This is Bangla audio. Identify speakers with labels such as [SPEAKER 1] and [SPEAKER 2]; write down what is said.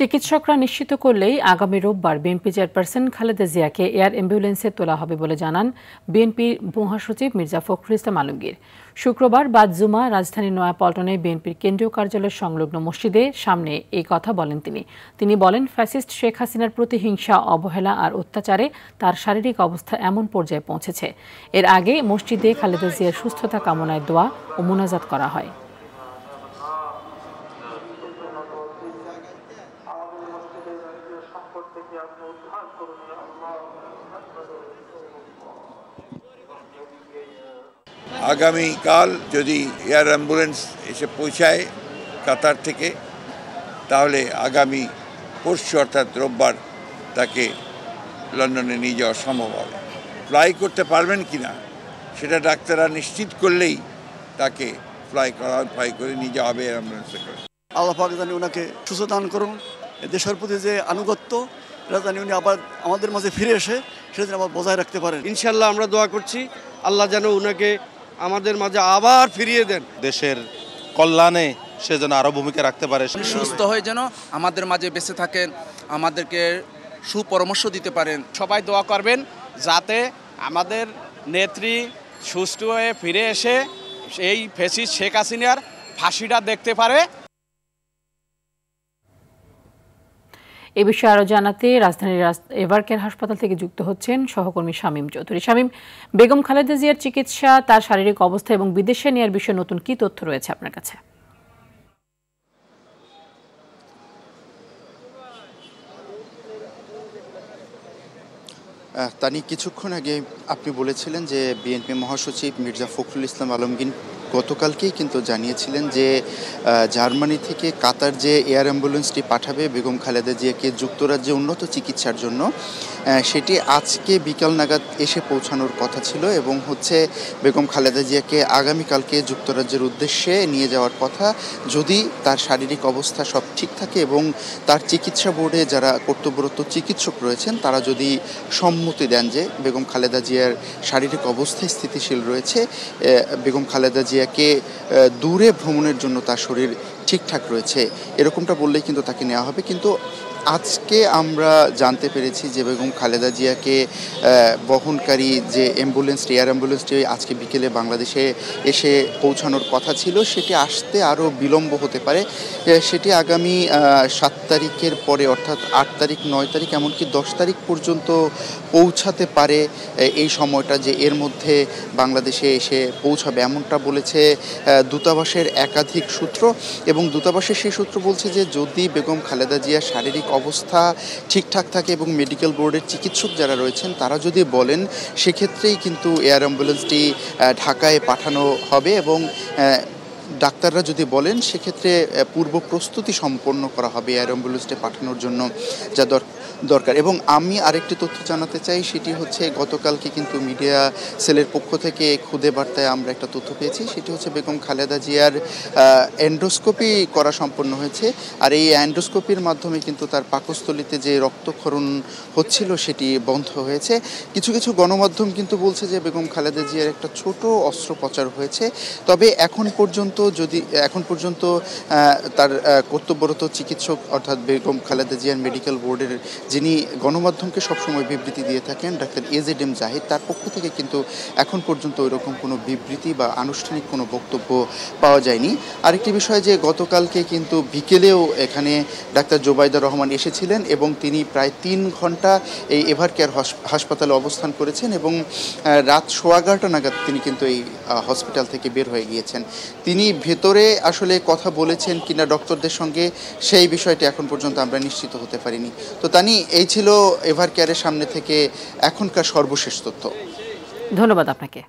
[SPEAKER 1] চিকিৎসকরা নিশ্চিত করলেই আগামী রোববার বিএনপি চেয়ারপারসন খালেদা জিয়াকে এয়ার অ্যাম্বুলেন্সে তোলা হবে বলে জানান বিএনপির মহাসচিব মির্জা ফখরুল ইসলাম আলমগীর। শুক্রবার বাদ জুমা রাজধানীর নয়াপল্টনে বিএনপির কেন্দ্রীয় কার্যালয়ের সংলগ্ন মসজিদের সামনে এই কথা বলেন তিনি বলেন, ফ্যাসিস্ট শেখ হাসিনার প্রতি হিংসা, অবহেলা আর অত্যাচারে তার শারীরিক অবস্থা এমন পর্যায়ে পৌঁছেছে। এর আগে মসজিদে খালেদা জিয়ার সুস্থতা কামনায় দোয়া ও মুনাজাত করা হয়।
[SPEAKER 2] আগামীকাল যদি এয়ার অ্যাম্বুলেন্স এসে পৌঁছায় কাতার থেকে, তাহলে আগামী পরশু অর্থাৎ রোববার তাকে লন্ডনে নিয়ে যাওয়া সম্ভব হবে। ফ্লাই করতে পারবেন কিনা সেটা ডাক্তাররা নিশ্চিত করলেই তাকে ফ্লাই করে নিয়ে যাওয়া হবে এয়ার অ্যাম্বুলেন্সে করে।
[SPEAKER 3] আল্লাহ পাক জানি ওনাকে সুস্থ দান করুন। দেশের প্রতি যে আনুগত্য, এটা জানি উনি আবার আমাদের মাঝে ফিরে এসে সেটা যেন আবার বজায় রাখতে পারেন।
[SPEAKER 4] ইনশাল্লাহ আমরা দোয়া করছি আল্লাহ যেন ওনাকে আমাদের মাঝে আবার ফিরিয়ে দেন।
[SPEAKER 5] দেশের কল্যাণে সে যেন আরও ভূমিকা রাখতে পারে।
[SPEAKER 6] সুস্থ হয়ে যেন আমাদের মাঝে বেঁচে থাকেন, আমাদেরকে সুপরামর্শ দিতে পারেন।
[SPEAKER 7] সবাই দোয়া করবেন যাতে আমাদের নেত্রী সুস্থ হয়ে ফিরে এসে এই ফ্যাসিস্ট শেখ হাসিনার ফাঁসিটা দেখতে পারে।
[SPEAKER 1] এ বিষয়ে আরও জানাতে রাজধানীর এভারকেয়ার হাসপাতাল থেকে যুক্ত হচ্ছেন সহকর্মী শামীম চৌধুরী। শামীম, বেগম খালেদা জিয়ার চিকিৎসা, তার শারীরিক অবস্থা এবং বিদেশে নেওয়ার বিষয়ে নতুন কি তথ্য রয়েছে আপনার কাছে?
[SPEAKER 8] তানি, কিছুক্ষণ আগে আপনি বলেছিলেন যে বিএনপি মহাসচিব মির্জা ফখরুল ইসলাম আলমগীর গতকালকেই কিন্তু জানিয়েছিলেন যে জার্মানি থেকে কাতার যে এয়ার অ্যাম্বুলেন্সটি পাঠাবে বেগম খালেদা জিয়াকে যুক্তরাজ্যে উন্নত চিকিৎসার জন্য, সেটি আজকে বিকাল নাগাদ এসে পৌঁছানোর কথা ছিল এবং বেগম খালেদা জিয়াকে আগামীকালকে যুক্তরাজ্যের উদ্দেশ্যে নিয়ে যাওয়ার কথা, যদি তার শারীরিক অবস্থা সব ঠিক থাকে এবং তার চিকিৎসা বোর্ডে যারা কর্তব্যরত চিকিৎসক রয়েছেন তারা যদি সম্মতি দেন যে বেগম খালেদা জিয়ার শারীরিক অবস্থা স্থিতিশীল রয়েছে, বেগম খালেদা জিয়াকে দূরে ভ্রমণের জন্য তার শরীর ঠিকঠাক রয়েছে, এরকমটা বললেই কিন্তু তাকে নেওয়া হবে। কিন্তু আজকে আমরা জানতে পেরেছি যে বেগম খালেদা জিয়াকে বহনকারী যে অ্যাম্বুলেন্সটি, এয়ার অ্যাম্বুলেন্সটি আজকে বিকেলে বাংলাদেশে এসে পৌঁছানোর কথা ছিল, সেটি আসতে আরও বিলম্ব হতে পারে। সেটি আগামী 7 তারিখের পরে অর্থাৎ 8 তারিখ, 9 তারিখ, এমনকি 10 তারিখ পর্যন্ত পৌঁছাতে পারে। এই সময়টা যে এর মধ্যে বাংলাদেশে এসে পৌঁছাবে এমনটা বলেছে দূতাবাসের একাধিক সূত্র, এবং দূতাবাসের সেই সূত্র বলছে যে যদি বেগম খালেদা জিয়ার শারীরিক অবস্থা ঠিকঠাক থাকে এবং মেডিকেল বোর্ডের চিকিৎসক যারা রয়েছেন তারা যদি বলেন, সেক্ষেত্রেই কিন্তু এয়ার অ্যাম্বুলেন্সটি ঢাকায় পাঠানো হবে এবং ডাক্তাররা যদি বলেন সেক্ষেত্রে পূর্ব প্রস্তুতি সম্পন্ন করা হবে এয়ার অ্যাম্বুলেন্সটি পাঠানোর জন্য যা দরকার। এবং আমি আরেকটি তথ্য জানাতে চাই, সেটি গতকালকে কিন্তু মিডিয়া সেলের পক্ষ থেকে খুদে বার্তায় আমরা একটা তথ্য পেয়েছি, সেটি বেগম খালেদা জিয়ার এন্ডোস্কোপি করা সম্পন্ন হয়েছে। আর এই এন্ডোস্কোপির মাধ্যমে কিন্তু তার পাকস্থলীতে যে রক্তক্ষরণ হচ্ছিল সেটি বন্ধ হয়েছে। কিছু কিছু গণমাধ্যম কিন্তু বলছে যে বেগম খালেদা জিয়ার একটা ছোট অস্ত্রোপচার হয়েছে। তবে এখন পর্যন্ত তার কর্তব্যরত চিকিৎসক অর্থাৎ বেগম খালেদা জিয়ার মেডিকেল বোর্ডের যিনি গণমাধ্যমকে সবসময় বিবৃতি দিয়ে থাকেন, ডাক্তার AZM জাহিদ, তার পক্ষ থেকে কিন্তু এখন পর্যন্ত ওইরকম কোনো বিবৃতি বা আনুষ্ঠানিক কোনো বক্তব্য পাওয়া যায়নি। আরেকটি বিষয় যে গতকালকে কিন্তু বিকেলেও এখানে ডাক্তার জোবাইদা রহমান এসেছিলেন এবং তিনি প্রায় 3 ঘন্টা এই এভারকেয়ার হাসপাতালে অবস্থান করেছেন এবং রাত 11:15 নাগাদ তিনি কিন্তু এই হসপিটাল থেকে বের হয়ে গিয়েছেন। তিনি ভেতরে আসলে কথা বলেছেন কিনা ডক্টরদের সঙ্গে, সেই বিষয়টি এখন পর্যন্ত আমরা নিশ্চিত হতে পারিনি। তো তানি, এই ছিল এভারকেয়ারের সামনে থেকে এখনকার সর্বশেষ তথ্য।
[SPEAKER 1] ধন্যবাদ আপনাকে।